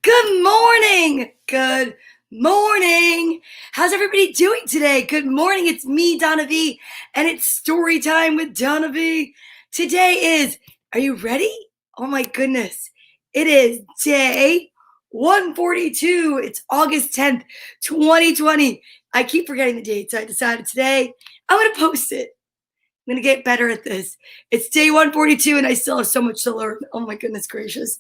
Good morning. Good morning. How's everybody doing today? Good morning. It's me, Donna Vee, and it's story time with Donna Vee. Today is, are you ready? Oh my goodness. It is day 142. It's August 10th, 2020. I keep forgetting the date, so I decided today I'm going to post it. I'm going to get better at this. It's day 142, and I still have so much to learn. Oh my goodness gracious.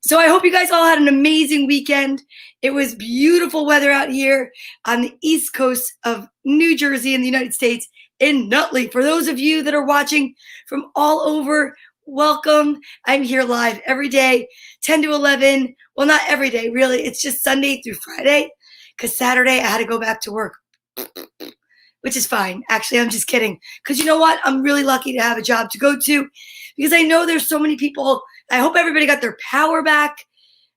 So I hope you guys all had an amazing weekend. It was beautiful weather out here on the East Coast of New Jersey in the United States in Nutley. For those of you that are watching from all over, welcome. I'm here live every day, 10 to 11. Well, not every day, really. It's just Sunday through Friday because Saturday I had to go back to work, which is fine. Actually, I'm just kidding. Because you know what? I'm really lucky to have a job to go to because I know there's so many people. I hope everybody got their power back.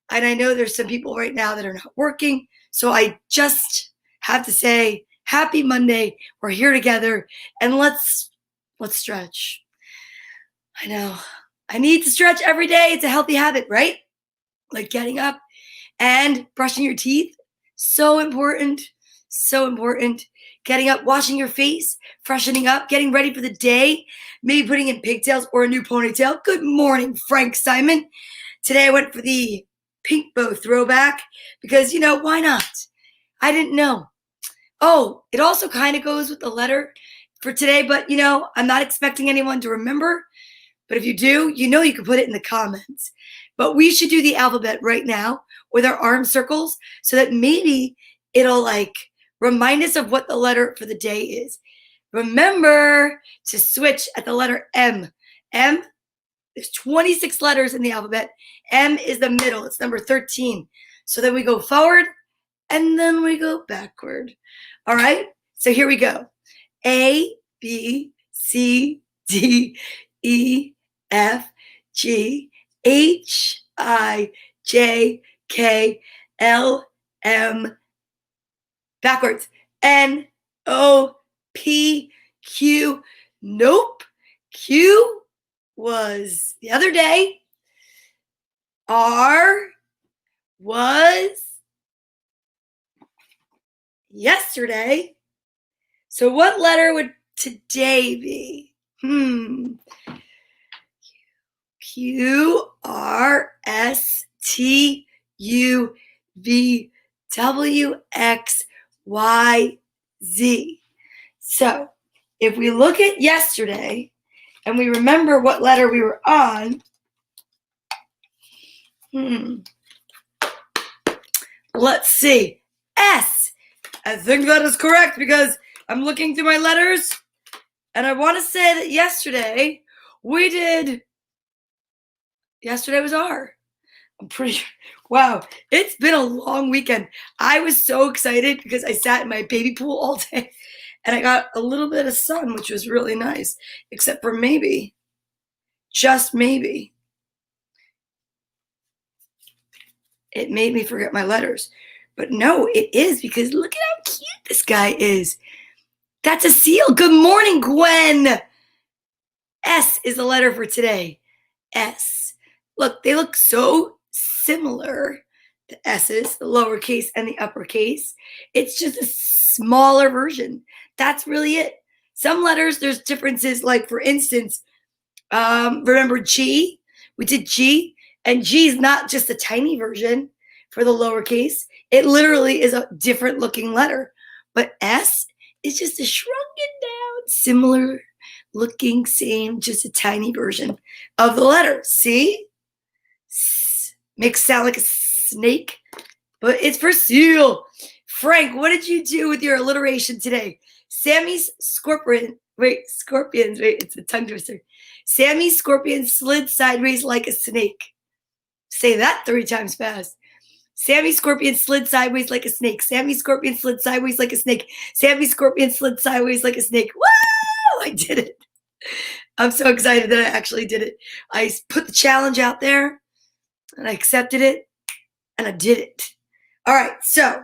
And I know there's some people right now that are not working. So I just have to say, happy Monday. We're here together and let's stretch. I know. I need to stretch every day. It's a healthy habit, right? Like getting up and brushing your teeth. So important. So important. Getting up, washing your face, freshening up, getting ready for the day, maybe putting in pigtails or a new ponytail. Good morning, Frank Simon. Today I went for the pink bow throwback because, you know, why not? I didn't know. Oh, it also kind of goes with the letter for today, but, you know, I'm not expecting anyone to remember. But if you do, you know you can put it in the comments. But we should do the alphabet right now with our arm circles so that maybe it'll remind us of what the letter for the day is. Remember to switch at the letter M. M, there's 26 letters in the alphabet. M is the middle. It's number 13. So then we go forward and then we go backward. All right? So here we go. A, B, C, D, E, F, G, H, I, J, K, L, M, backwards. N, O, P, Q. Nope. Q was the other day. R was yesterday. So what letter would today be? Q, R, S, T, U, V, W, X, Y, Z. So if we look at yesterday and we remember what letter we were on, let's see. S. I think that is correct because I'm looking through my letters and I want to say that yesterday was R. I'm pretty sure. Wow, it's been a long weekend. I was so excited because I sat in my baby pool all day and I got a little bit of sun, which was really nice, except for maybe, just maybe, it made me forget my letters. But no, it is because look at how cute this guy is. That's a seal. Good morning, Gwen. S is the letter for today. S. Look, they look so similar, the S's, the lowercase and the uppercase. It's just a smaller version. That's really it. Some letters, there's differences. Like, for instance, remember G? We did G, and G is not just a tiny version for the lowercase. It literally is a different looking letter. But S is just a shrunken down, similar looking, same, just a tiny version of the letter. See? Makes it sound like a snake, but it's for seal. Frank, what did you do with your alliteration today? Sammy's scorpions, it's a tongue twister. Sammy's scorpion slid sideways like a snake. Say that 3 times fast. Sammy's scorpion slid sideways like a snake. Sammy's scorpion slid sideways like a snake. Sammy's scorpion slid sideways like a snake. Woo! I did it. I'm so excited that I actually did it. I put the challenge out there. And I accepted it, and I did it. All right, so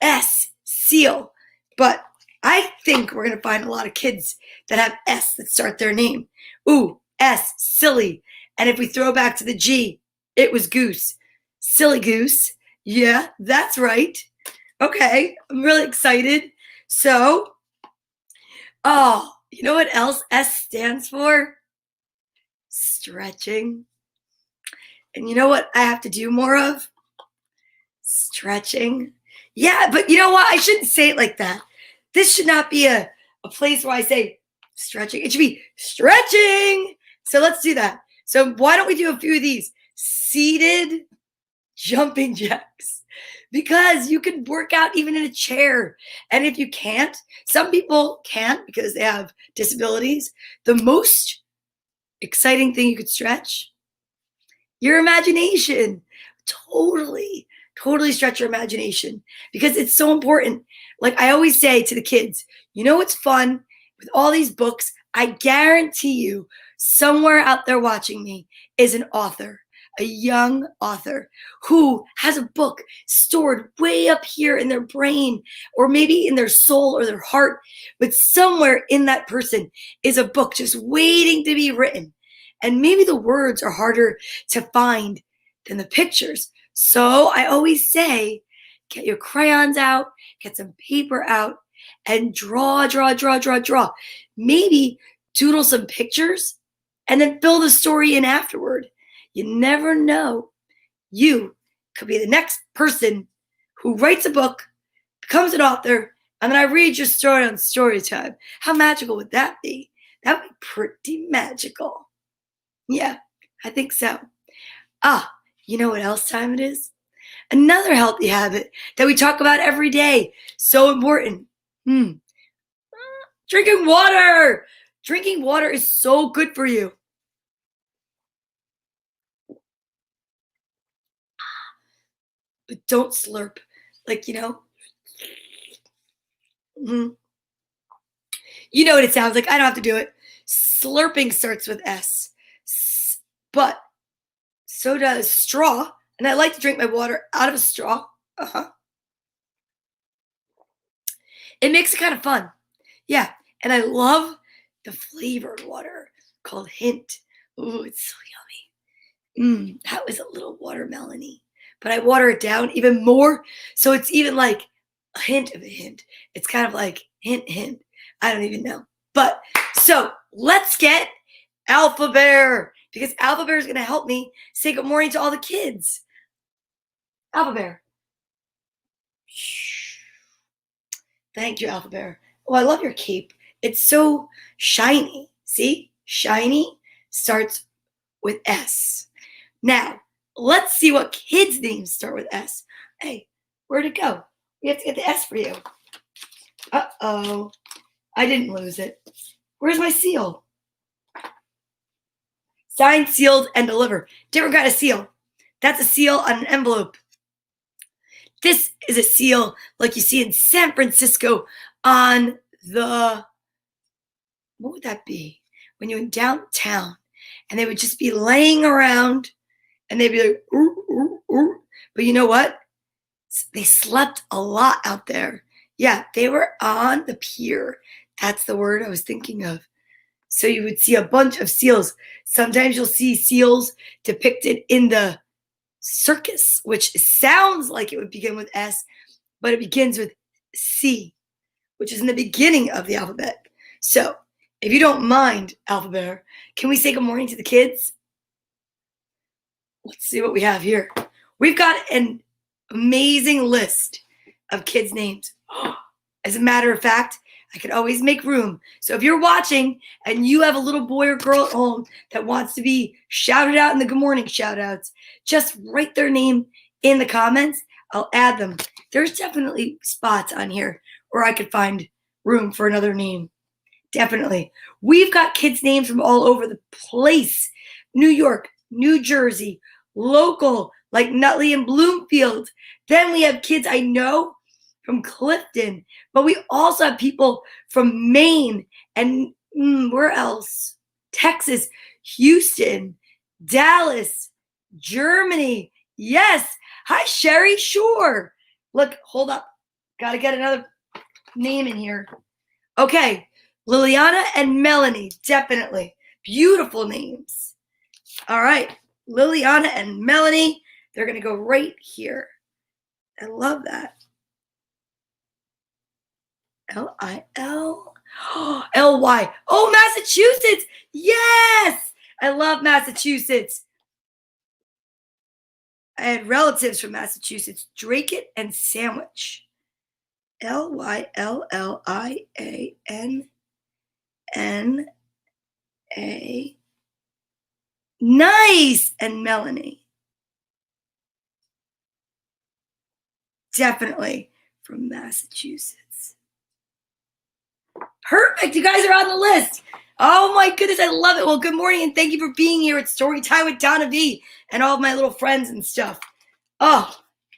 S, seal. But I think we're going to find a lot of kids that have S that start their name. Ooh, S, silly. And if we throw back to the G, it was goose. Silly goose. Yeah, that's right. Okay, I'm really excited. So, oh, you know what else S stands for? Stretching. And you know what I have to do more of? Stretching. Yeah, but you know what? I shouldn't say it like that. This should not be a place where I say stretching. It should be stretching. So let's do that. So why don't we do a few of these seated jumping jacks? Because you can work out even in a chair. And if you can't, some people can't because they have disabilities. The most exciting thing you could stretch, your imagination. Totally stretch your imagination because it's so important. Like I always say to the kids, you know what's fun with all these books? I guarantee you somewhere out there watching me is an author, a young author who has a book stored way up here in their brain or maybe in their soul or their heart, but somewhere in that person is a book just waiting to be written. And maybe the words are harder to find than the pictures. So I always say, get your crayons out, get some paper out, and draw. Maybe doodle some pictures and then fill the story in afterward. You never know. You could be the next person who writes a book, becomes an author, and then I read your story on story time. How magical would that be? That would be pretty magical. Yeah, I think so. Ah, you know what else time it is? Another healthy habit that we talk about every day. So important. Drinking water. Drinking water is so good for you. But don't slurp. Like, mm, you know what it sounds like. I don't have to do it. Slurping starts with S. But so does straw. And I like to drink my water out of a straw. It makes it kind of fun. Yeah. And I love the flavored water called Hint. Ooh, it's so yummy. That was a little watermelon-y. But I water it down even more. So it's even like a hint of a hint. It's kind of like hint. I don't even know. But so let's get Alpha Bear. Because Alpha Bear is going to help me say good morning to all the kids. Alpha Bear. Shh. Thank you, Alpha Bear. Oh, I love your cape. It's so shiny. See? Shiny starts with S. Now, let's see what kids' names start with S. Hey, where'd it go? We have to get the S for you. Uh-oh. I didn't lose it. Where's my seal? Signed, sealed, and delivered. Different kind of seal. That's a seal on an envelope. This is a seal like you see in San Francisco on the, what would that be? When you're in downtown and they would just be laying around and they'd be like, ooh, ooh, ooh. But you know what? They slept a lot out there. Yeah, they were on the pier. That's the word I was thinking of. So you would see a bunch of seals. Sometimes you'll see seals depicted in the circus, which sounds like it would begin with S, but it begins with C, which is in the beginning of the alphabet. So if you don't mind, Alpha Bear, can we say good morning to the kids? Let's see what we have here. We've got an amazing list of kids' names. As a matter of fact, I could always make room. So if you're watching and you have a little boy or girl at home that wants to be shouted out in the good morning shout outs, just write their name in the comments. I'll add them. There's definitely spots on here where I could find room for another name. Definitely. We've got kids' names from all over the place. New York, New Jersey, local, like Nutley and Bloomfield. Then we have kids I know from Clifton, but we also have people from Maine and where else? Texas, Houston, Dallas, Germany. Yes. Hi, Sherry. Sure. Look, hold up. Got to get another name in here. Okay. Liliana and Melanie. Definitely. Beautiful names. All right. Liliana and Melanie. they're going to go right here. I love that. L-I-L-L-Y. Oh, Massachusetts. Yes. I love Massachusetts. I had relatives from Massachusetts, Drake and Sandwich. Lylianna. Nice. And Melanie. Definitely from Massachusetts. Perfect. You guys are on the list. Oh my goodness. I love it. Well, good morning and thank you for being here at Storytime with Donna Vee and all of my little friends and stuff. Oh,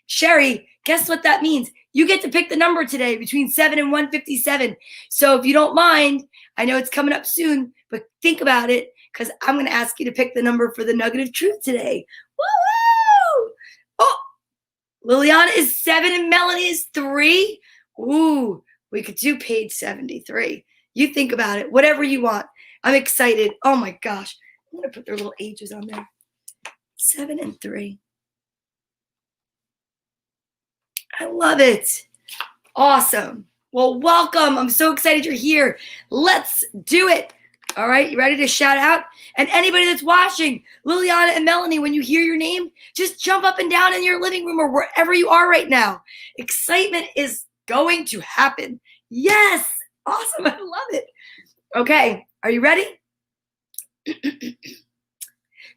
Sherry, guess what that means? You get to pick the number today between 7 and 157. So if you don't mind, I know it's coming up soon, but think about it because I'm going to ask you to pick the number for the Nugget of Truth today. Woo-hoo! Oh, Liliana is 7 and Melanie is 3. Ooh, we could do page 73. You think about it, whatever you want. I'm excited. Oh my gosh. I'm going to put their little ages on there. 7 and 3. I love it. Awesome. Well, welcome. I'm so excited you're here. Let's do it. All right, you ready to shout out? And anybody that's watching, Liliana and Melanie, when you hear your name, just jump up and down in your living room or wherever you are right now. Excitement is going to happen. Yes. Awesome. I love it. Okay, are you ready?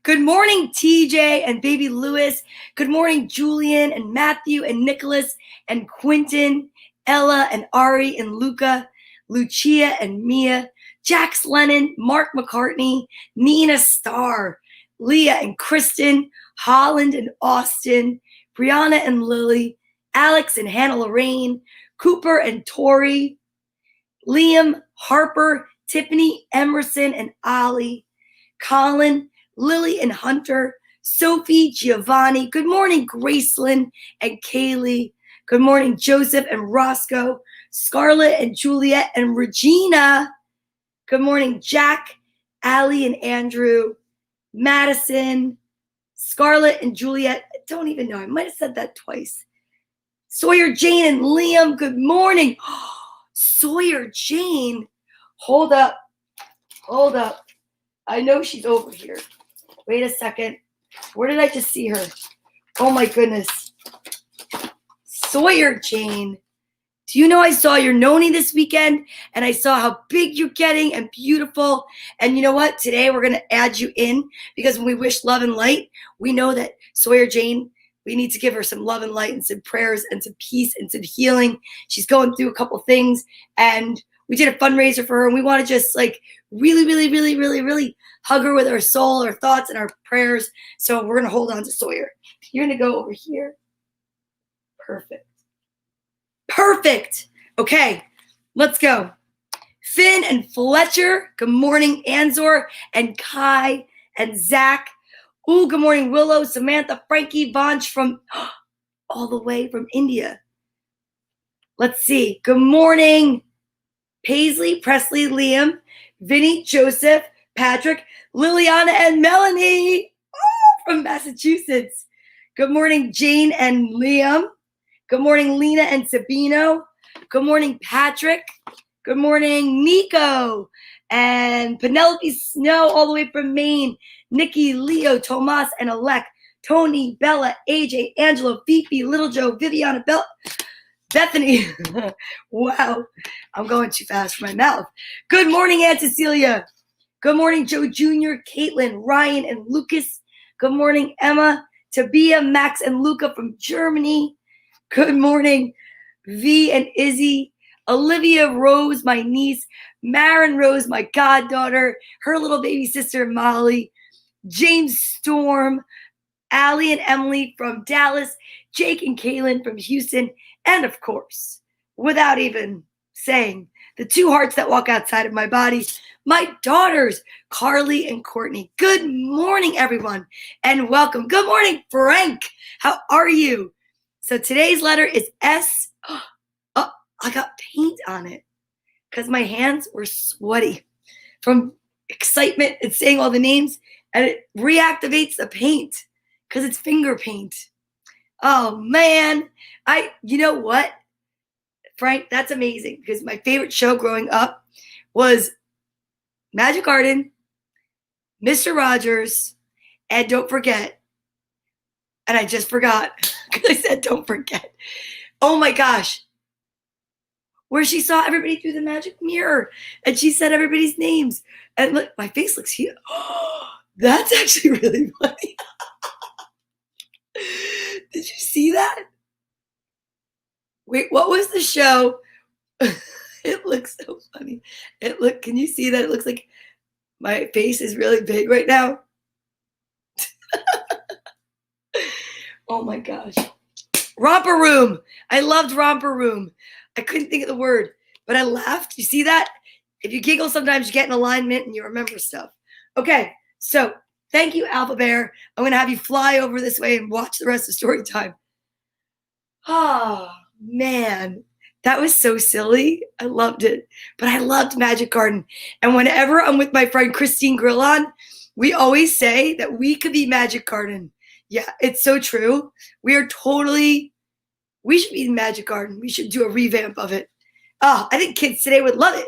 Good morning, TJ and baby Lewis. Good morning, Julian and Matthew and Nicholas and Quentin, Ella and Ari and Luca, Lucia and Mia, Jax Lennon, Mark McCartney, Nina Starr, Leah and Kristen, Holland and Austin, Brianna and Lily, Alex and Hannah Lorraine, Cooper and Tori, Liam, Harper, Tiffany, Emerson and Ollie, Colin, Lily and Hunter, Sophie, Giovanni. Good morning, Gracelyn and Kaylee. Good morning, Joseph and Roscoe, Scarlett and Juliet and Regina. Good morning, Jack, Allie and Andrew, Madison, Scarlett and Juliet. I don't even know. I might have said that twice. Sawyer, Jane, and Liam. Good morning. Sawyer, Jane. Hold up. Hold up. I know she's over here. Wait a second. Where did I just see her? Oh my goodness. Sawyer, Jane. Do you know I saw your noni this weekend and I saw how big you're getting and beautiful. And you know what? Today we're going to add you in because when we wish love and light, we know that Sawyer Jane, we need to give her some love and light and some prayers and some peace and some healing. She's going through a couple things and we did a fundraiser for her and we want to just like really hug her with our soul, our thoughts, and our prayers. So we're going to hold on to Sawyer. You're going to go over here. Perfect. Perfect. Okay, let's go. Finn and Fletcher. Good morning, Anzor and Kai and Zach. Ooh, good morning, Willow, Samantha, Frankie, Vanch from all the way from India. Let's see. Good morning, Paisley, Presley, Liam, Vinny, Joseph, Patrick, Liliana, and Melanie from Massachusetts. Good morning, Jane and Liam. Good morning, Lena and Sabino. Good morning, Patrick. Good morning, Nico. And Penelope Snow all the way from Maine. Nikki, Leo, Tomas, and Alec. Tony, Bella, AJ, Angelo, Fifi, Little Joe, Viviana, Bethany. Wow, I'm going too fast for my mouth. Good morning, Aunt Cecilia. Good morning, Joe Jr., Caitlin, Ryan, and Lucas. Good morning, Emma, Tabia, Max, and Luca from Germany. Good morning, V and Izzy, Olivia Rose, my niece, Marin Rose, my goddaughter, her little baby sister, Molly, James Storm, Allie and Emily from Dallas, Jake and Kaylin from Houston, and of course, without even saying, the two hearts that walk outside of my body, my daughters, Carly and Courtney. Good morning, everyone, and welcome. Good morning, Frank. How are you? So today's letter is S. Oh, I got paint on it because my hands were sweaty from excitement and saying all the names, and it reactivates the paint because it's finger paint. Oh man. You know what, Frank? That's amazing because my favorite show growing up was Magic Garden, Mr. Rogers, and don't forget, and I just forgot because I said don't forget. Oh my gosh. Where she saw everybody through the magic mirror and she said everybody's names. And look, my face looks huge. Oh, that's actually really funny. Did you see that? Wait, what was the show? It looks so funny. Can you see that? It looks like my face is really big right now. Oh my gosh. Romper Room. I loved Romper Room. I couldn't think of the word, but I laughed. You see that? If you giggle, sometimes you get in alignment and you remember stuff. Okay, so thank you, Alpha Bear. I'm going to have you fly over this way and watch the rest of story time. Oh, man. That was so silly. I loved it. But I loved Magic Garden. And whenever I'm with my friend Christine Grillon, we always say that we could be Magic Garden. Yeah, it's so true. We should be in Magic Garden. We should do a revamp of it. Oh, I think kids today would love it.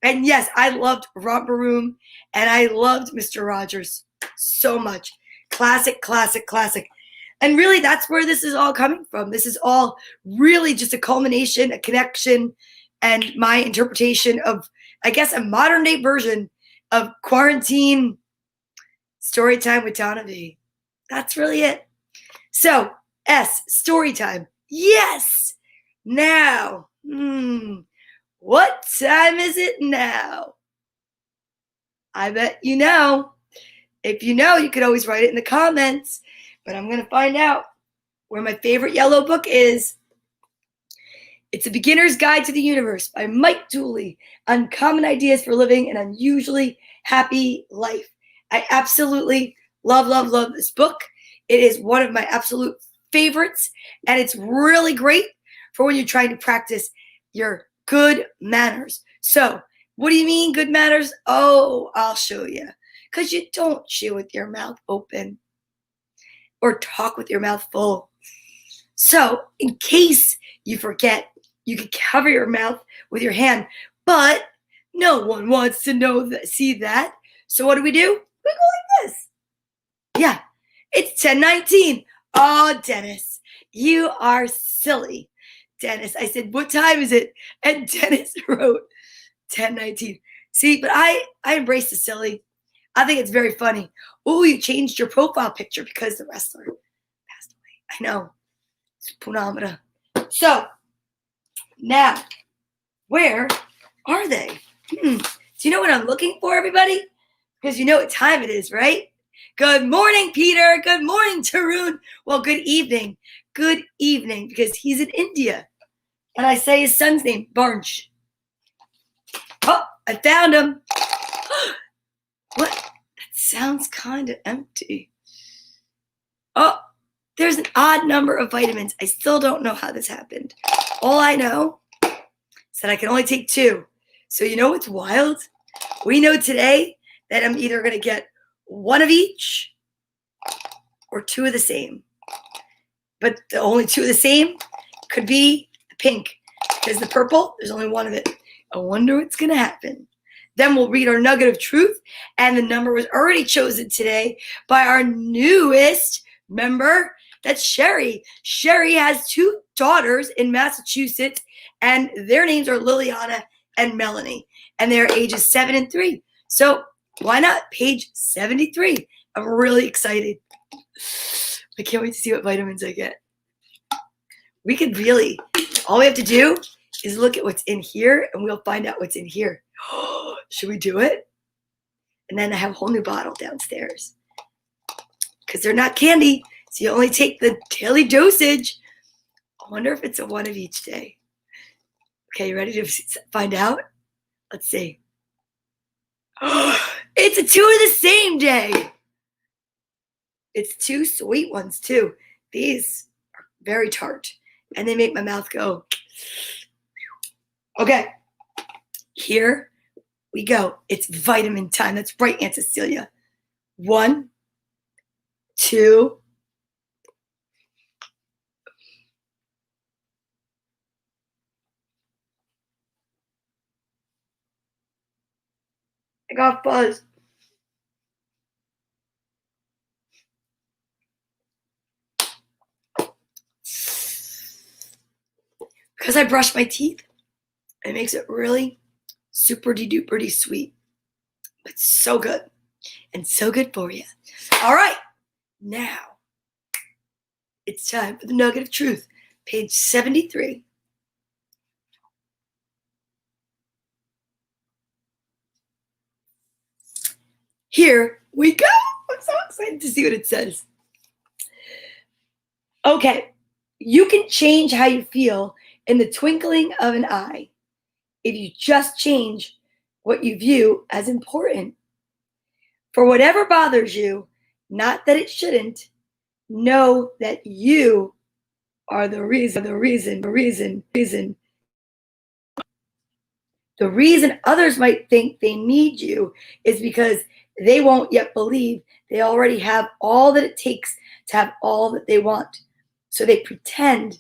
And yes, I loved Romper Room and I loved Mr. Rogers so much. Classic, classic, classic. And really, that's where this is all coming from. This is all really just a culmination, a connection, and my interpretation of, I guess, a modern day version of quarantine story time with Donna Vee. That's really it. So, story time. Yes! Now. What time is it now? I bet you know. If you know, you could always write it in the comments. But I'm going to find out where my favorite yellow book is. It's A Beginner's Guide to the Universe by Mike Dooley. Uncommon Ideas for Living an Unusually Happy Life. I absolutely love, love, love this book. It is one of my absolute favorites. And it's really great for when you're trying to practice your good manners. So, what do you mean good manners? Oh, I'll show you. Because you don't chew with your mouth open or talk with your mouth full. So, in case you forget, you can cover your mouth with your hand, but no one wants to see that. So what do? We go like this. Yeah, it's 10:19. Oh, Dennis, you are silly. Dennis, I said, what time is it? And Dennis wrote 10:19. See, but I embrace the silly. I think it's very funny. Oh, you changed your profile picture because the wrestler passed away. I know. It's Punamara. So, now, where are they? Do you know what I'm looking for, everybody? Because you know what time it is, right? Good morning, Peter. Good morning, Tarun. Well, good evening. Good evening, because he's in India. And I say his son's name, Barnch. Oh, I found him. What? That sounds kind of empty. Oh, there's an odd number of vitamins. I still don't know how this happened. All I know is that I can only take 2. So you know what's wild? We know today that I'm either going to get 1 of each or 2 of the same. But the only 2 of the same could be the pink. Because the purple, there's only 1 of it. I wonder what's going to happen. Then we'll read our Nugget of Truth. And the number was already chosen today by our newest member. That's Sherry. Sherry has 2 daughters in Massachusetts. And their names are Liliana and Melanie. And they're ages 7 and 3. So why not page 73? I'm really excited. I can't wait to see what vitamins I get. We could really, all we have to do is look at what's in here and we'll find out what's in here. Should we do it? And then I have a whole new bottle downstairs. Because they're not candy, so you only take the daily dosage. I wonder if it's a 1 of each day. Okay, you ready to find out? Let's see. It's a 2 of the same day. It's 2 sweet ones, too. These are very tart. And they make my mouth go. Okay. Here we go. It's vitamin time. That's right, Aunt Cecilia. 1, 2. I got fuzz. Because I brushed my teeth, it makes it really super duper sweet. But so good. And so good for you. All right. Now, it's time for the Nugget of Truth, page 73. Here we go. I'm so excited to see what it says. Okay. You can change how you feel in the twinkling of an eye if you just change what you view as important. For whatever bothers you, not that it shouldn't, know that you are the reason. The reason others might think they need you is because they won't yet believe they already have all that it takes to have all that they want. So they pretend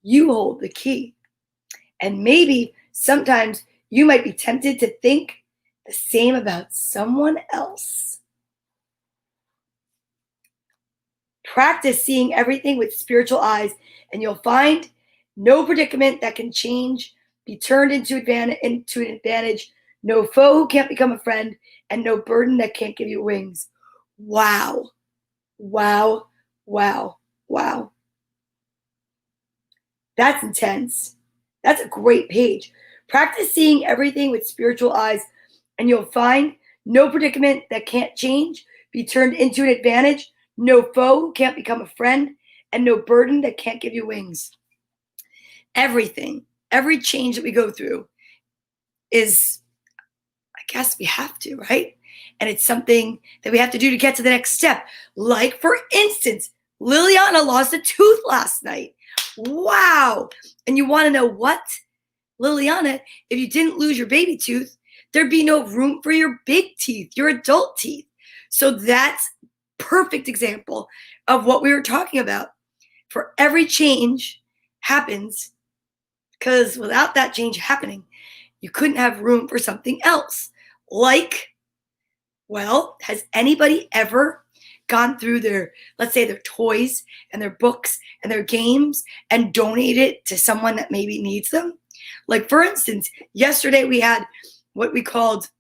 you hold the key. And maybe sometimes you might be tempted to think the same about someone else. Practice seeing everything with spiritual eyes, and you'll find no predicament that can change be turned into an advantage, no foe who can't become a friend, and no burden that can't give you wings. Wow. Wow. Wow. Wow. That's intense. That's a great page. Practice seeing everything with spiritual eyes, and you'll find no predicament that can't change be turned into an advantage, no foe who can't become a friend, and no burden that can't give you wings. Everything, every change that we go through is, I guess we have to, right? And it's something that we have to do to get to the next step. Like, for instance, Liliana lost a tooth last night. Wow. And you want to know what? Liliana, if you didn't lose your baby tooth, there'd be no room for your big teeth, your adult teeth. So that's perfect example of what we were talking about. For every change happens, because without that change happening, you couldn't have room for something else. Like, well, has anybody ever gone through their, let's say, their toys and their books and their games and donated it to someone that maybe needs them? Like, for instance, yesterday we had what we called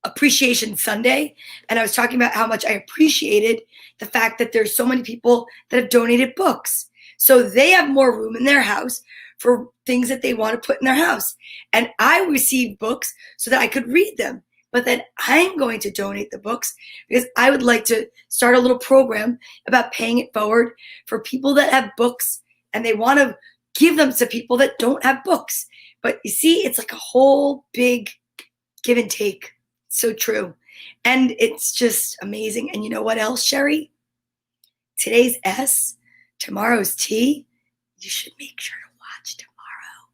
Appreciation Sunday, and I was talking about how much I appreciated the fact that there's so many people that have donated books. So they have more room in their house for things that they want to put in their house. And I received books so that I could read them. But then I'm going to donate the books because I would like to start a little program about paying it forward for people that have books and they want to give them to people that don't have books. But you see, it's like a whole big give and take. So true. And it's just amazing. And you know what else, Sherry? Today's S, tomorrow's T. You should make sure to watch tomorrow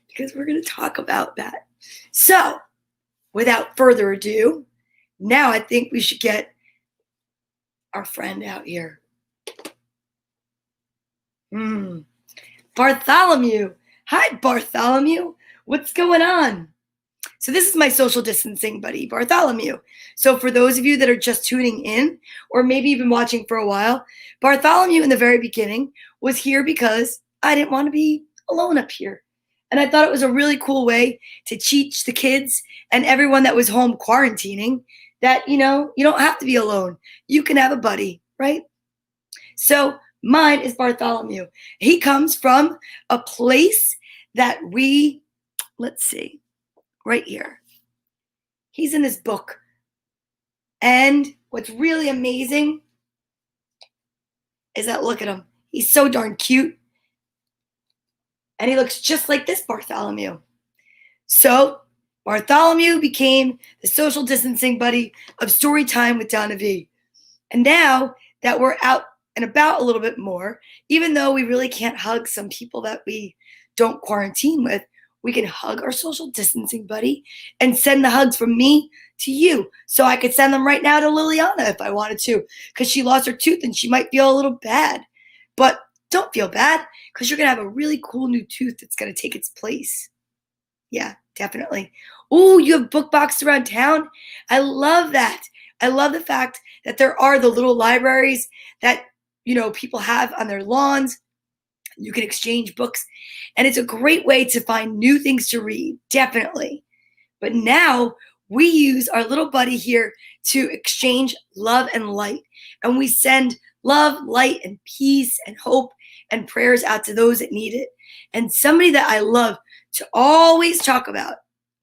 because we're going to talk about that. So, without further ado, now I think we should get our friend out here. Bartholomew. Hi, Bartholomew. What's going on? So this is my social distancing buddy, Bartholomew. So for those of you that are just tuning in, or maybe you've been watching for a while, Bartholomew in the very beginning was here because I didn't want to be alone up here. And I thought it was a really cool way to teach the kids and everyone that was home quarantining that, you know, you don't have to be alone. You can have a buddy, right? So mine is Bartholomew. He comes from a place that let's see, right here. He's in this book. And what's really amazing is that, look at him. He's so darn cute. And he looks just like this Bartholomew. So Bartholomew became the social distancing buddy of Story Time with Donna Vee. And now that we're out and about a little bit more, even though we really can't hug some people that we don't quarantine with, we can hug our social distancing buddy and send the hugs from me to you. So I could send them right now to Liliana if I wanted to, because she lost her tooth and she might feel a little bad. But don't feel bad, because you're going to have a really cool new tooth that's going to take its place. Yeah, definitely. Oh, you have book boxes around town? I love that. I love the fact that there are the little libraries that, people have on their lawns. You can exchange books, and it's a great way to find new things to read, definitely. But now we use our little buddy here to exchange love and light. And we send love, light, and peace and hope and prayers out to those that need it. And somebody that I love to always talk about,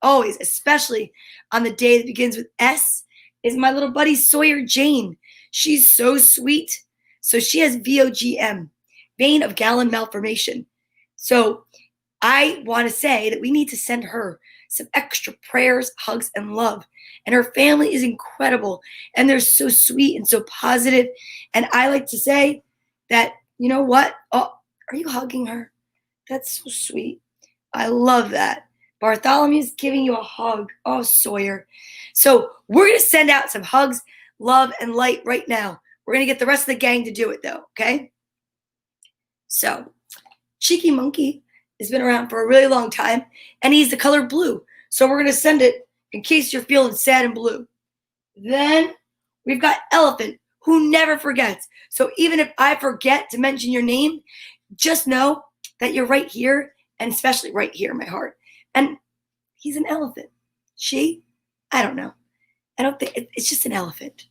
always, especially on the day that begins with S, is my little buddy Sawyer Jane. She's so sweet. So she has VOGM, vein of gallon malformation. So I want to say that we need to send her some extra prayers, hugs, and love. And her family is incredible. And they're so sweet and so positive. And I like to say that, you know what? Oh, are you hugging her? That's so sweet. I love that. Bartholomew's giving you a hug. Oh, Sawyer. So we're going to send out some hugs, love, and light right now. We're going to get the rest of the gang to do it, though, okay? So, Cheeky Monkey has been around for a really long time, and he's the color blue. So we're going to send it in case you're feeling sad and blue. Then we've got Elephant, who never forgets. So even if I forget to mention your name, just know that you're right here, and especially right here in my heart. And he's an elephant. She? I don't know. I don't think it's just an elephant.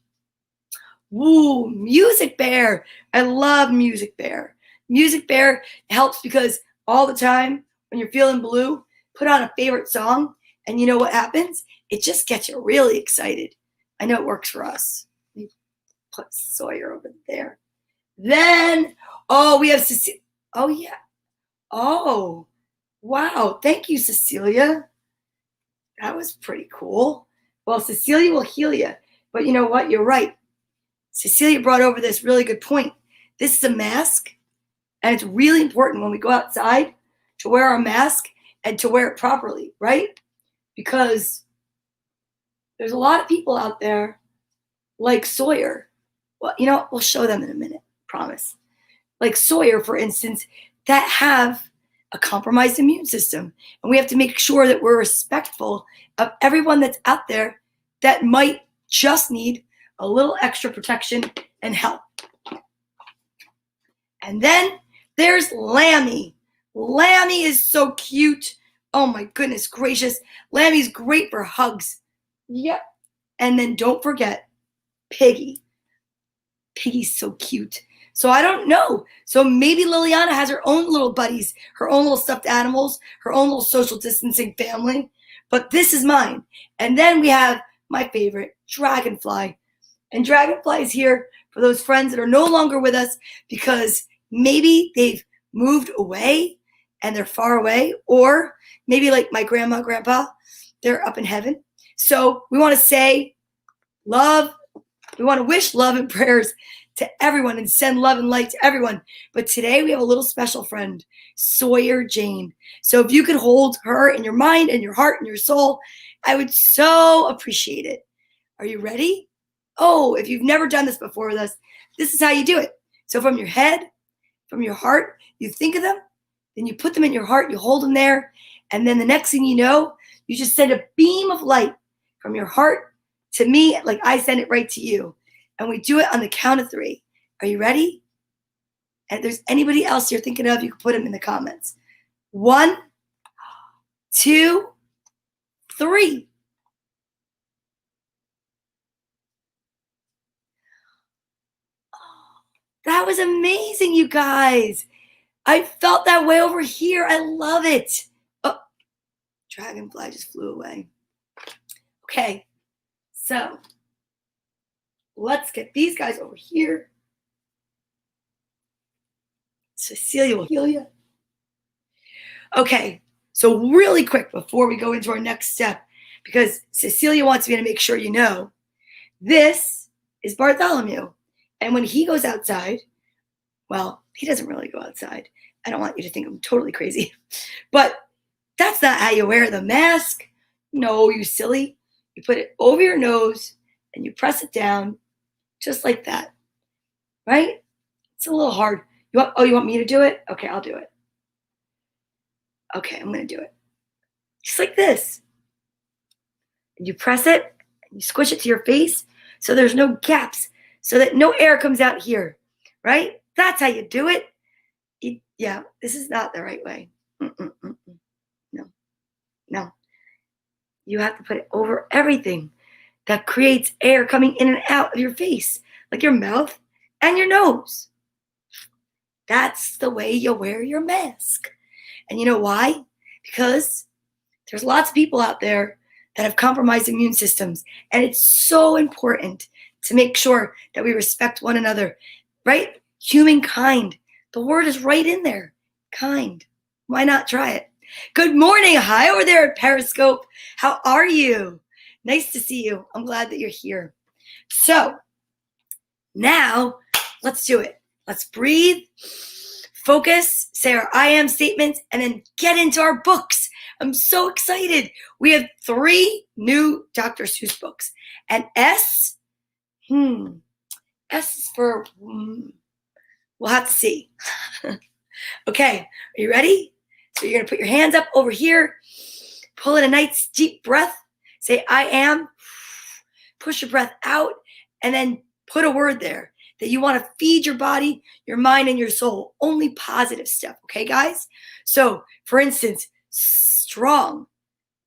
Woo, Music Bear. I love Music Bear. Music Bear helps because all the time when you're feeling blue, put on a favorite song, and you know what happens? It just gets you really excited. I know it works for us. Let me put Sawyer over there. Then, we have Cecilia. Oh, yeah. Oh, wow. Thank you, Cecilia. That was pretty cool. Well, Cecilia will heal you. But you know what? You're right. Cecilia brought over this really good point. This is a mask, and it's really important when we go outside to wear our mask and to wear it properly, right? Because there's a lot of people out there like Sawyer. Well, we'll show them in a minute, promise. Like Sawyer, for instance, that have a compromised immune system. And we have to make sure that we're respectful of everyone that's out there that might just need a little extra protection and help. And then there's Lammy. Lammy is so cute. Oh my goodness gracious. Lammy's great for hugs. Yep. And then don't forget Piggy. Piggy's so cute. So I don't know. So maybe Liliana has her own little buddies, her own little stuffed animals, her own little social distancing family. But this is mine. And then we have my favorite, Dragonfly. And Dragonfly is here for those friends that are no longer with us because maybe they've moved away and they're far away, or maybe like my grandma, grandpa, they're up in heaven. So we want to say love. We want to wish love and prayers to everyone and send love and light to everyone. But today we have a little special friend, Sawyer Jane. So if you could hold her in your mind and your heart and your soul, I would so appreciate it. Are you ready? Oh, if you've never done this before with us, this is how you do it. So from your head, from your heart, you think of them, then you put them in your heart, you hold them there, and then the next thing you know, you just send a beam of light from your heart to me, like I send it right to you. And we do it on the count of 3. Are you ready? And if there's anybody else you're thinking of, you can put them in the comments. 1, 2, 3. That was amazing, you guys. I felt that way over here. I love it. Oh, Dragonfly just flew away. Okay, so let's get these guys over here. Cecilia will heal you. Okay, so really quick before we go into our next step, because Cecilia wants me to make sure you know, this is Bartholomew. And when he goes outside, well, he doesn't really go outside. I don't want you to think I'm totally crazy. But that's not how you wear the mask. No, you silly. You put it over your nose and you press it down just like that. Right? It's a little hard. You want me to do it? Okay, I'll do it. Okay, I'm going to do it. Just like this. and you press it, and you squish it to your face so there's no gaps, so that no air comes out here, right? That's how you do it. Yeah, this is not the right way. No, no. You have to put it over everything that creates air coming in and out of your face, like your mouth and your nose. That's the way you wear your mask. And you know why? Because there's lots of people out there that have compromised immune systems. And it's so important to make sure that we respect one another, right? Humankind. The word is right in there. Kind. Why not try it? Good morning. Hi over there at Periscope. How are you? Nice to see you. I'm glad that you're here. So now let's do it. Let's breathe, focus, say our I am statements, and then get into our books. I'm so excited. We have 3 new Dr. Seuss books. And S is for, we'll have to see. Okay, are you ready? So you're going to put your hands up over here, pull in a nice deep breath, say I am, push your breath out, and then put a word there that you want to feed your body, your mind, and your soul. Only positive stuff, okay, guys? So, for instance, strong,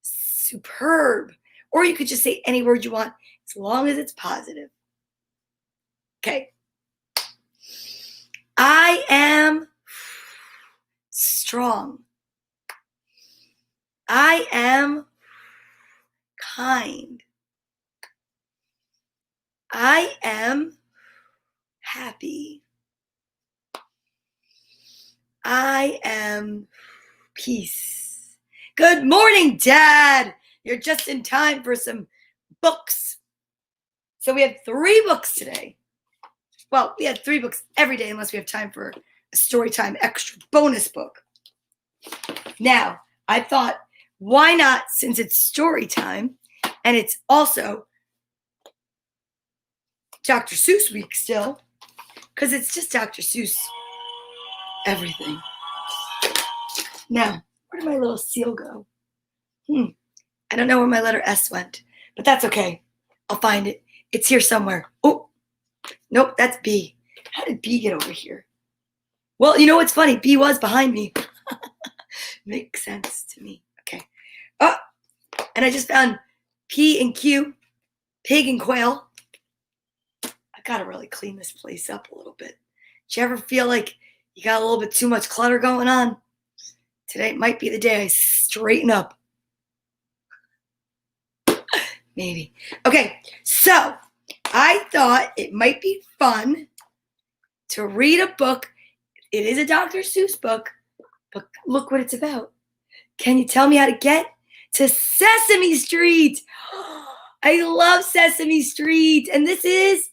superb, or you could just say any word you want as long as it's positive. Okay. I am strong. I am kind. I am happy. I am peace. Good morning, Dad. You're just in time for some books. So we have 3 books today. Well, we had 3 books every day unless we have time for a story time extra bonus book. Now, I thought, why not, since it's story time and it's also Dr. Seuss week still, because it's just Dr. Seuss everything. Now, where did my little seal go? I don't know where my letter S went, but that's okay. I'll find it. It's here somewhere. Oh, nope, that's B. How did B get over here? Well, you know what's funny? B was behind me. Makes sense to me. Okay. Oh, and I just found P and Q, pig and quail. I gotta really clean this place up a little bit. Do you ever feel like you got a little bit too much clutter going on? Today might be the day I straighten up. Maybe. Okay, so I thought it might be fun to read a book. It is a Dr. Seuss book, but look what it's about. Can you tell me how to get to Sesame Street? I love Sesame Street, and this is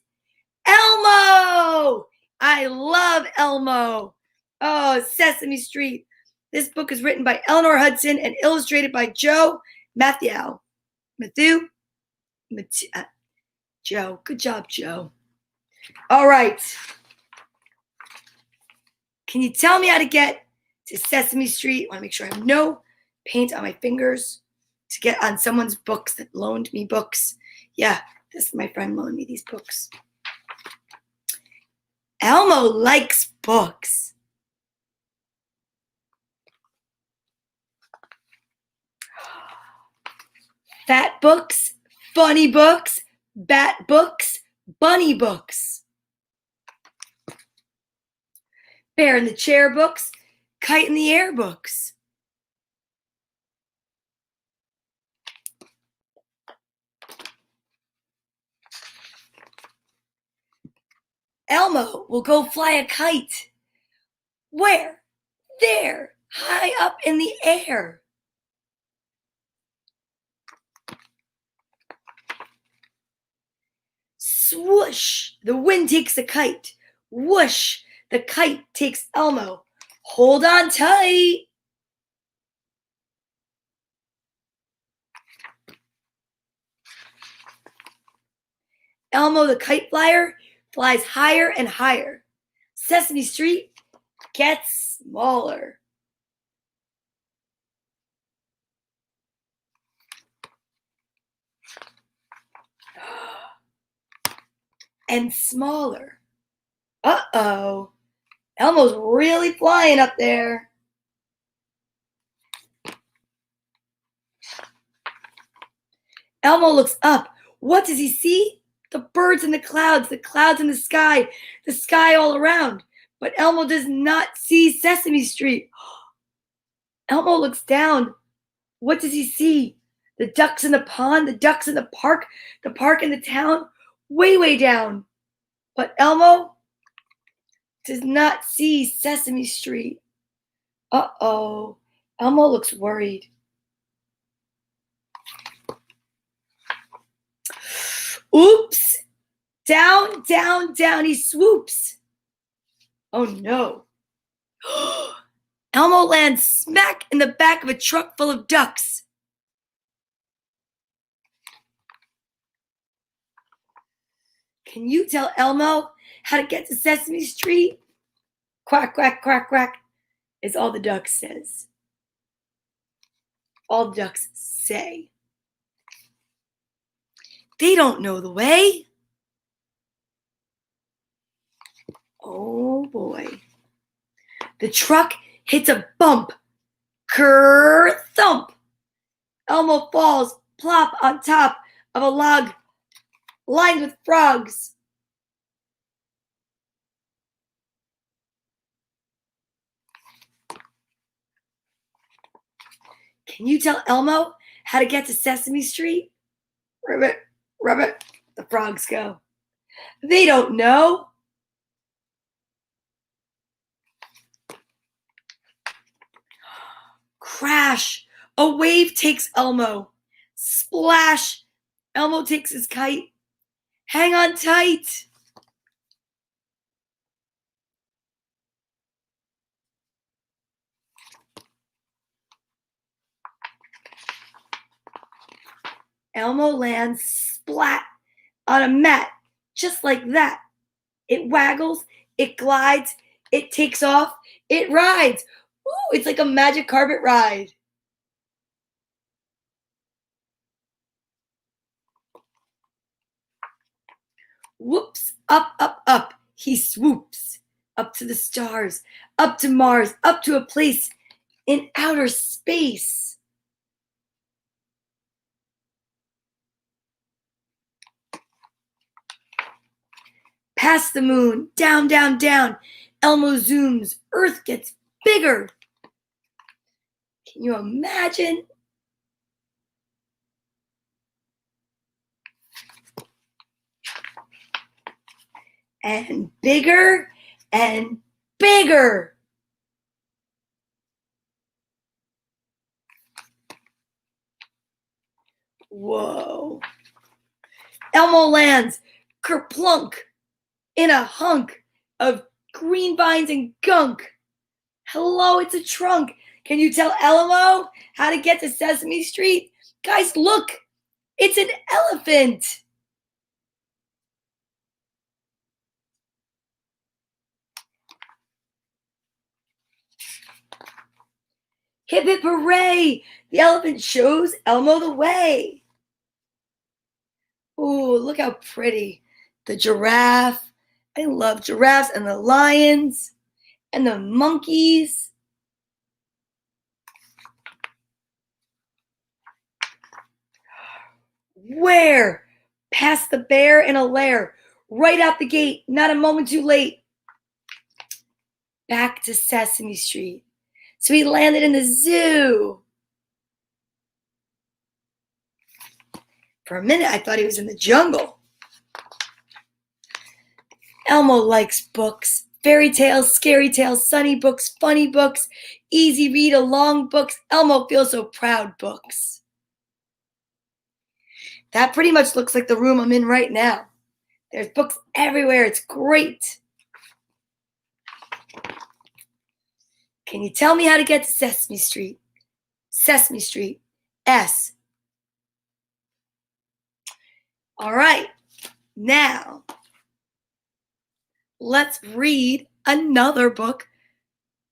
Elmo. I love Elmo. Oh, Sesame Street. This book is written by Eleanor Hudson and illustrated by Joe Matthew. Joe. Good job, Joe. All right. Can you tell me how to get to Sesame Street? I want to make sure I have no paint on my fingers to get on someone's books that loaned me books. Yeah, this my friend loaned me these books. Elmo likes books. Fat books, funny books, bat books, bunny books. Bear in the chair books, kite in the air books. Elmo will go fly a kite. Where? There, high up in the air. Swoosh, the wind takes the kite. Whoosh, the kite takes Elmo. Hold on tight. Elmo the kite flyer flies higher and higher. Sesame Street gets smaller. and smaller. Uh-oh. Elmo's really flying up there. Elmo looks up. What does he see? The birds in the clouds in the sky all around. But Elmo does not see Sesame Street. Elmo looks down. What does he see? The ducks in the pond, the ducks in the park in the town, way down. But Elmo does not see Sesame Street. Uh-oh. Elmo looks worried. Oops! Down, down, down he swoops. Oh no. Elmo lands smack in the back of a truck full of ducks. Can you tell Elmo how to get to Sesame Street? Quack, quack, quack, quack, is all the duck says. All the ducks say. They don't know the way. Oh boy. The truck hits a bump. Ker-thump. Elmo falls plop on top of a log lined with frogs. Can you tell Elmo how to get to Sesame Street? Ribbit, ribbit, the frogs go. They don't know. Crash! A wave takes Elmo. Splash! Elmo takes his kite. Hang on tight. Elmo lands splat on a mat, just like that. It waggles, it glides, it takes off, it rides. Ooh, it's like a magic carpet ride. Whoops, up, up, up, he swoops. Up to the stars, up to Mars, up to a place in outer space. Past the moon, down, down, down. Elmo zooms, Earth gets bigger. Can you imagine? And bigger and bigger. Whoa. Elmo lands kerplunk in a hunk of green vines and gunk. Hello, it's a trunk. Can you tell Elmo how to get to Sesame Street? Guys, look, it's an elephant. Hip hip hooray! The elephant shows Elmo the way. Ooh, look how pretty. The giraffe. I love giraffes and the lions and the monkeys. Where? Past the bear in a lair. Right out the gate, not a moment too late. Back to Sesame Street. So he landed in the zoo. For a minute, I thought he was in the jungle. Elmo likes books. Fairy tales, scary tales, sunny books, funny books, easy read along books. Elmo feels so proud books. That pretty much looks like the room I'm in right now. There's books everywhere. It's great. Can you tell me how to get to Sesame Street? Sesame Street. S. All right. Now, let's read another book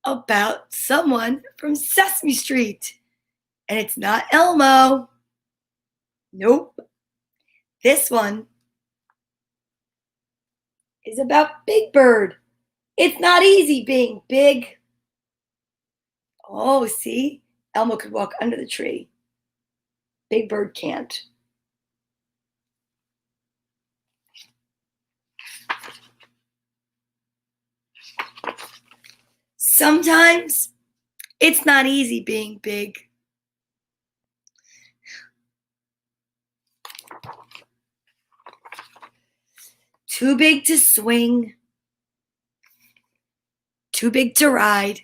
about someone from Sesame Street. And it's not Elmo. Nope. This one is about Big Bird. It's not easy being big. Oh, see? Elmo could walk under the tree. Big Bird can't. Sometimes it's not easy being big. Too big to swing. Too big to ride.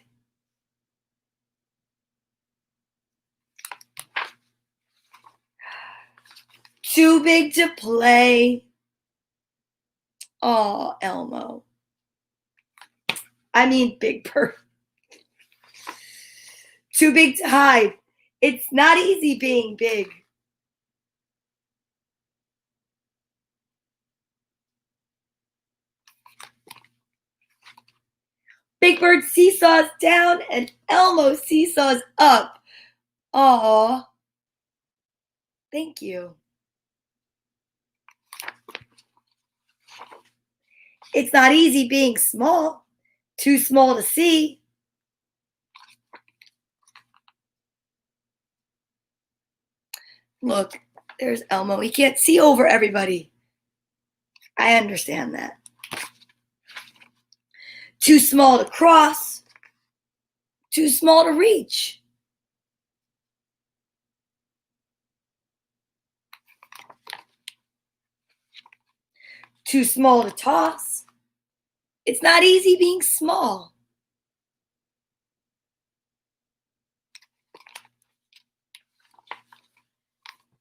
Too big to play. Oh, Elmo. I mean, Big Bird. Too big to hide. It's not easy being big. Big Bird seesaws down and Elmo seesaws up. Aw. Thank you. It's not easy being small. Too small to see. Look, there's Elmo. He can't see over everybody. I understand that. Too small to cross. Too small to reach. Too small to toss. It's not easy being small.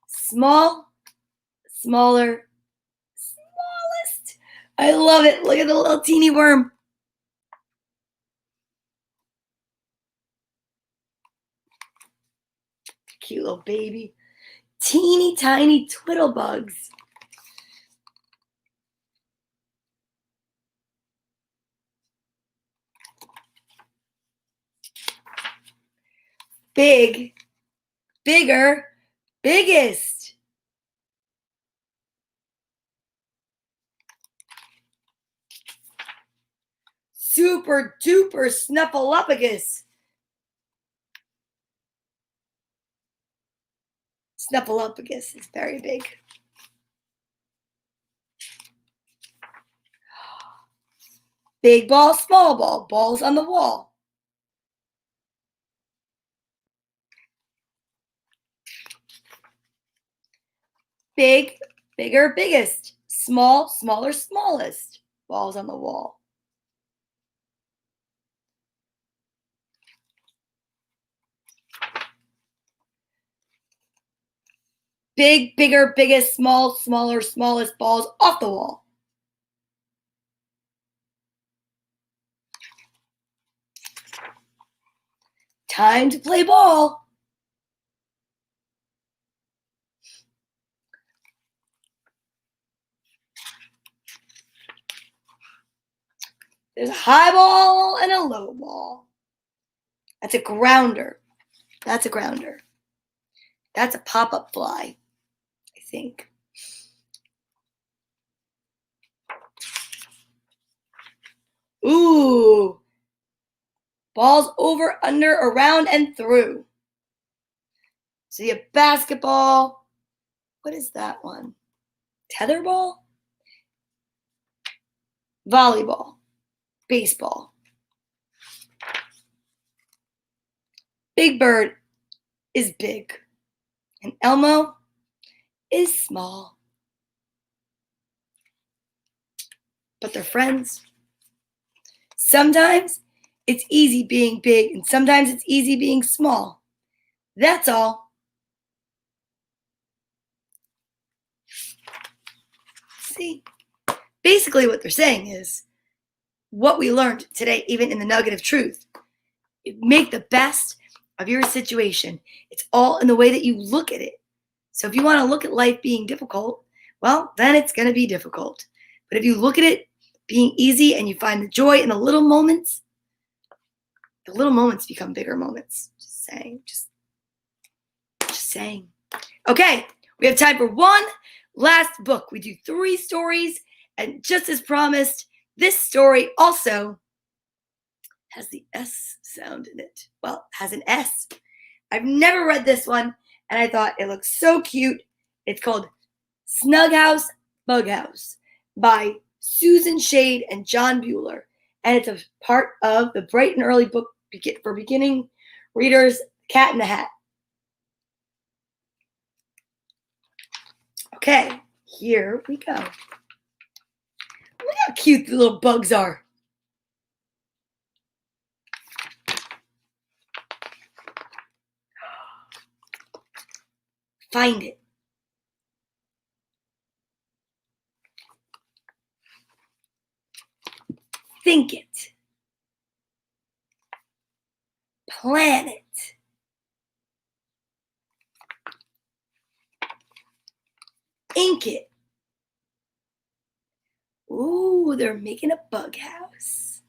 Small, smaller, smallest. I love it. Look at the little teeny worm. Cute little baby. Teeny tiny twiddle bugs. Big, bigger, biggest. Super duper snuffleupagus. Snuffleupagus is very big. Big ball, small ball, balls on the wall. Big, bigger, biggest. Small, smaller, smallest. Balls on the wall. Big, bigger, biggest, small, smaller, smallest. Balls off the wall. Time to play ball. There's a high ball and a low ball. That's a grounder. That's a grounder. That's a pop-up fly, I think. Ooh. Balls over, under, around, and through. So you have basketball. What is that one? Tetherball? Volleyball. Baseball. Big Bird is big. And Elmo is small. But they're friends. Sometimes it's easy being big, and sometimes it's easy being small. That's all. See, basically what they're saying is what we learned today, even in the Nugget of Truth. Make the best of your situation. It's all in the way that you look at it. So if you want to look at life being difficult, well, then it's going to be difficult. But if you look at it being easy and you find the joy in the little moments become bigger moments. Just saying. Just saying. Okay, we have time for one last book. We do 3 stories, and just as promised, This story also has the S sound in it. Well, has an S. I've never read this one, and I thought it looks so cute. It's called Snug House, Bug House by Susan Shade and John Bueller. And it's a part of the bright and early book for beginning readers, Cat in the Hat. Okay, here we go. Look how cute the little bugs are. Find it. Think it. Plan it. Ink it. Ooh, they're making a bug house.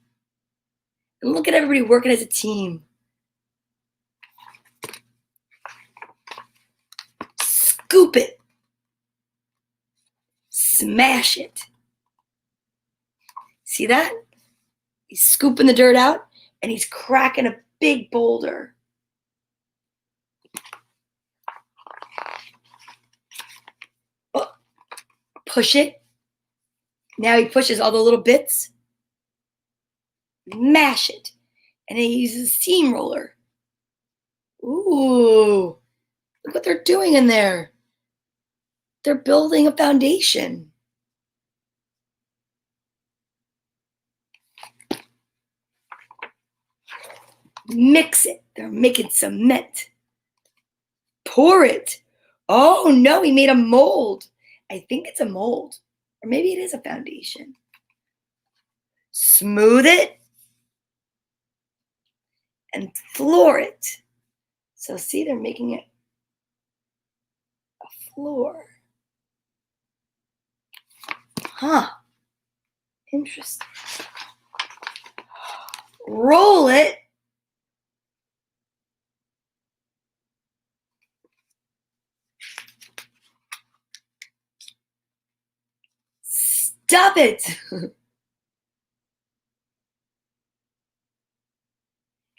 And look at everybody working as a team. Scoop it. Smash it. See that? He's scooping the dirt out and he's cracking a big boulder. Oh, push it. Now he pushes all the little bits. Mash it. And then he uses a steamroller. Ooh, look what they're doing in there. They're building a foundation. Mix it. They're making cement. Pour it. Oh no, he made a mold. I think it's a mold. Or maybe it is a foundation. Smooth it. And floor it. So see, they're making it a floor. Huh. Interesting. Roll it. Stop it.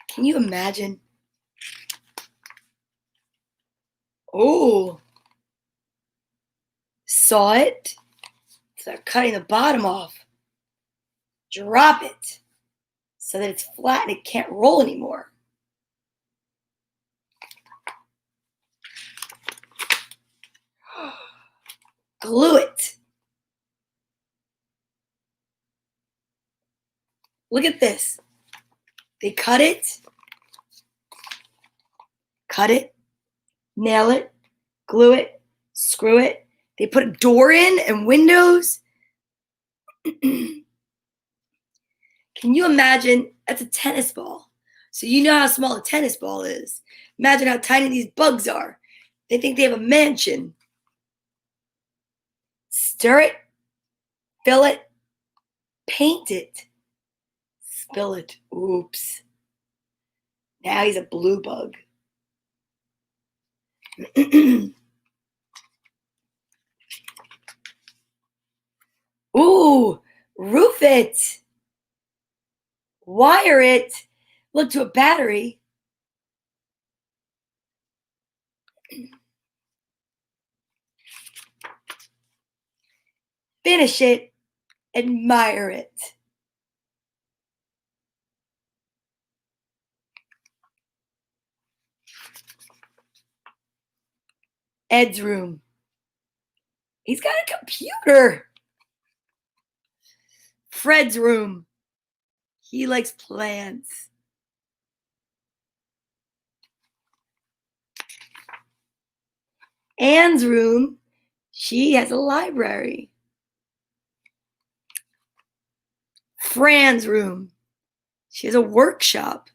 Can you imagine? Oh. Saw it. So they're cutting the bottom off. Drop it so that it's flat and it can't roll anymore. Glue it. Look at this. They cut it, nail it, glue it, screw it. They put a door in and windows. Can you imagine? That's a tennis ball. So you know how small a tennis ball is. Imagine how tiny these bugs are. They think they have a mansion. Stir it, fill it, paint it, spill it. Oops. Now he's a blue bug. Ooh, roof it. Wire it. Look, to a battery. Finish it. Admire it. Ed's room. He's got a computer. Fred's room. He likes plants. Anne's room. She has a library. Fran's room. She has a workshop.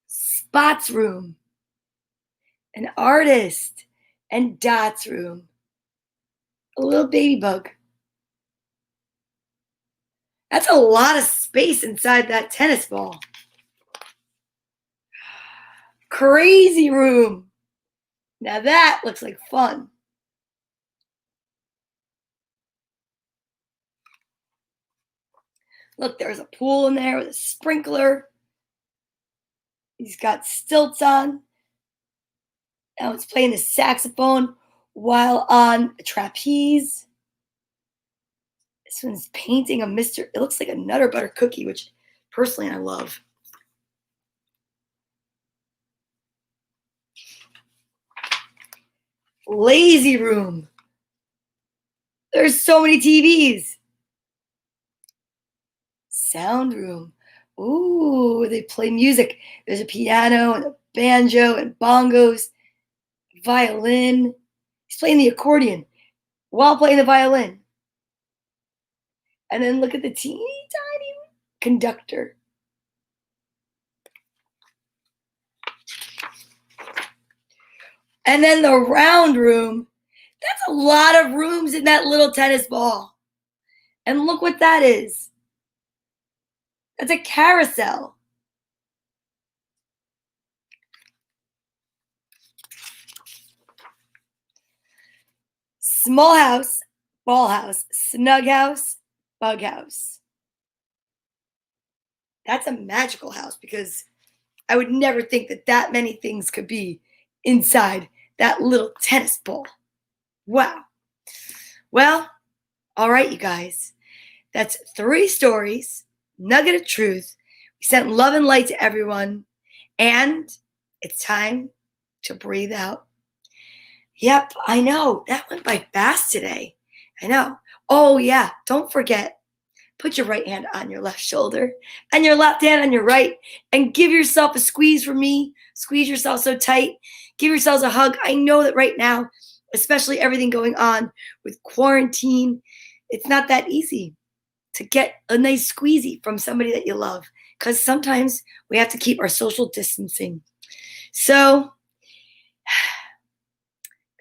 Spot's room. An artist. And Dot's room. A little baby bug. That's a lot of space inside that tennis ball. Crazy room. Now that looks like fun. Look, there's a pool in there with a sprinkler. He's got stilts on. Now it's playing the saxophone while on a trapeze. This one's painting a Mr. It looks like a Nutter Butter cookie, which personally I love. Lazy room. There's so many TVs. Sound room. Ooh, they play music. There's a piano and a banjo and bongos, violin. He's playing the accordion while playing the violin. And then look at the teeny tiny conductor. And then the round room. That's a lot of rooms in that little tennis ball. And look what that is. That's a carousel. Small house, ball house, snug house, bug house. That's a magical house because I would never think that that many things could be inside that little tennis ball. Wow. Well, all right, you guys. That's 3 stories, Nugget of Truth. We sent love and light to everyone. And it's time to breathe out. Yep, I know. That went by fast today. I know. Oh, yeah. Don't forget. Put your right hand on your left shoulder and your left hand on your right and give yourself a squeeze from me. Squeeze yourself so tight. Give yourselves a hug. I know that right now, especially everything going on with quarantine, it's not that easy to get a nice squeezy from somebody that you love because sometimes we have to keep our social distancing. So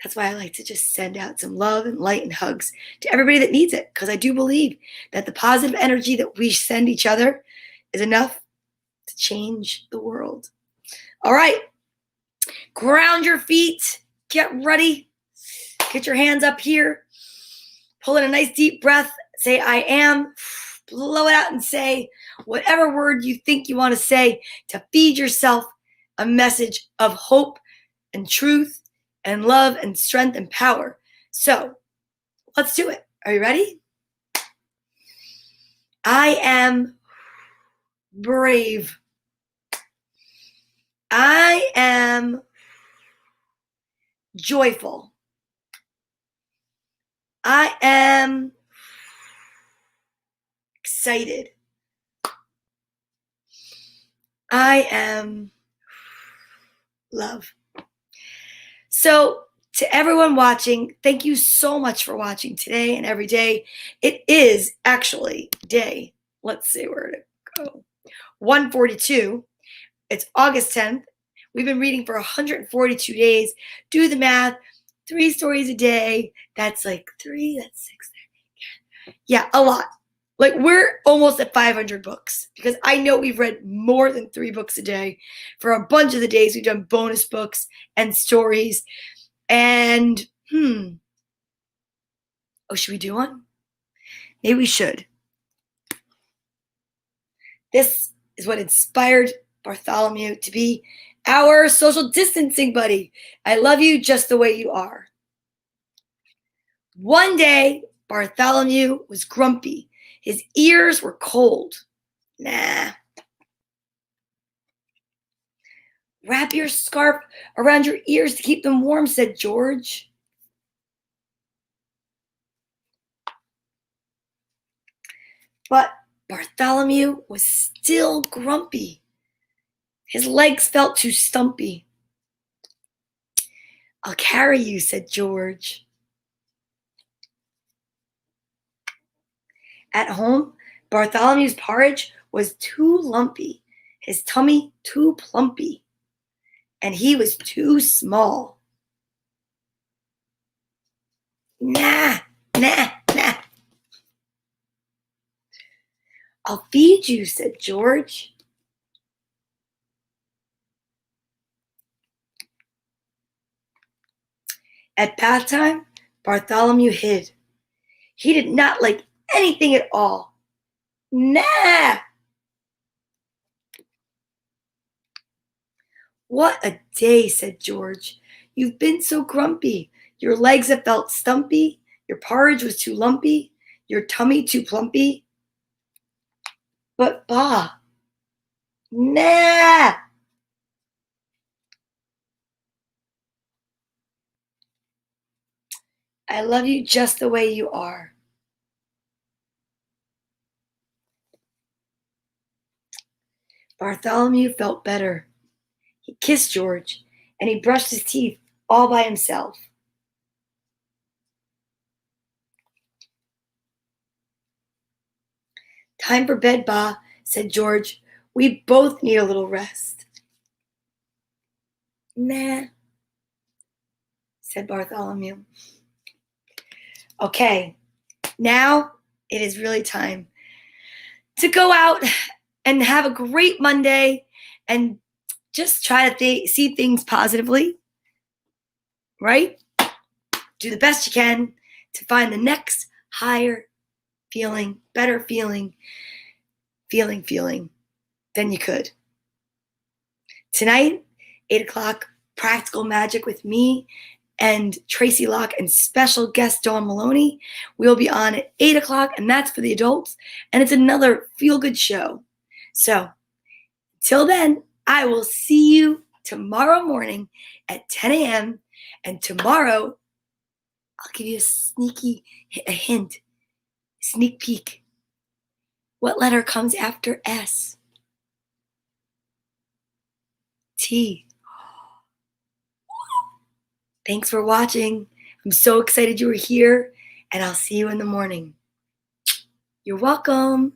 that's why I like to just send out some love and light and hugs to everybody that needs it, because I do believe that the positive energy that we send each other is enough to change the world. All right. Ground your feet. Get ready. Get your hands up here. Pull in a nice deep breath. Say, I am. Blow it out and say whatever word you think you want to say to feed yourself a message of hope and truth and love and strength and power. So let's do it. Are you ready? I am brave. I am joyful. I am excited. I am love. So to everyone watching, thank you so much for watching today and every day. It is actually day, let's see where to go, 142. It's August 10th. We've been reading for 142 days. Do the math. 3 stories a day. That's like 3, that's 6. Yeah, a lot. Like we're almost at 500 books because I know we've read more than 3 books a day. For a bunch of the days, we've done bonus books and stories. And, oh, should we do one? Maybe we should. This is what inspired Bartholomew to be our social distancing buddy. I love you just the way you are. One day, Bartholomew was grumpy. His ears were cold. Nah. Wrap your scarf around your ears to keep them warm, said George. But Bartholomew was still grumpy. His legs felt too stumpy. I'll carry you, said George. At home, Bartholomew's porridge was too lumpy, his tummy too plumpy, and he was too small. Nah, nah, nah. I'll feed you, said George. At bath time, Bartholomew hid. He did not like anything at all. Nah! What a day, said George. You've been so grumpy. Your legs have felt stumpy. Your porridge was too lumpy. Your tummy too plumpy. But bah! Nah! I love you just the way you are. Bartholomew felt better. He kissed George, and he brushed his teeth all by himself. Time for bed, Ba, said George. We both need a little rest. Nah, said Bartholomew. Okay, now it is really time to go out and have a great Monday and just try to see things positively, right? Do the best you can to find the next higher feeling, better feeling than you could. Tonight, 8 o'clock, Practical Magic with me and Tracy Locke and special guest Dawn Maloney. We'll be on at 8 o'clock, and that's for the adults, and it's another feel-good show. So, till then, I will see you tomorrow morning at 10 a.m., and tomorrow, I'll give you a hint, sneak peek. What letter comes after S? T. Thanks for watching. I'm so excited you were here, and I'll see you in the morning. You're welcome.